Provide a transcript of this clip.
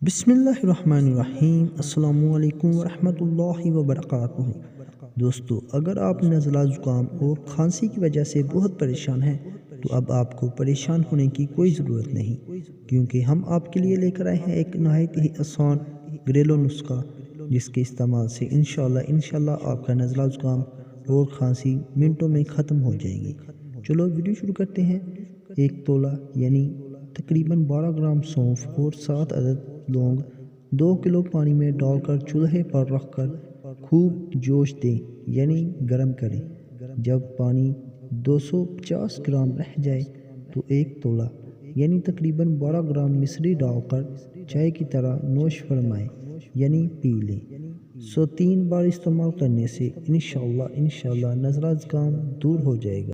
बिस्मिल्लाहिर्रहमानिर्रहीम अस्सलामुअलैकुम वरहमतुल्लाहि वबरकातुहू। दोस्तों, अगर आप नज़ला ज़ुकाम और खांसी की वजह से बहुत परेशान हैं तो अब आपको परेशान होने की कोई ज़रूरत नहीं, क्योंकि हम आपके लिए लेकर आए हैं एक नहायत ही आसान घरेलू नुस्खा, जिसके इस्तेमाल से इंशाल्लाह आपका नज़ला ज़ुकाम और खांसी मिनटों में ख़त्म हो जाएगी। चलो वीडियो शुरू करते हैं। एक तोला यानी तकरीबन 12 ग्राम सौंफ और 7 अदद लौंग 2 किलो पानी में डालकर चूल्हे पर रखकर खूब जोश दें यानी गर्म करें। जब पानी 250 ग्राम रह जाए तो एक तोला यानी तकरीबन 12 ग्राम मिश्री डालकर चाय की तरह नोश फरमाएं यानी पी लें। 3 बार इस्तेमाल करने से इंशाल्लाह नज़ला ज़ुकाम दूर हो जाएगा।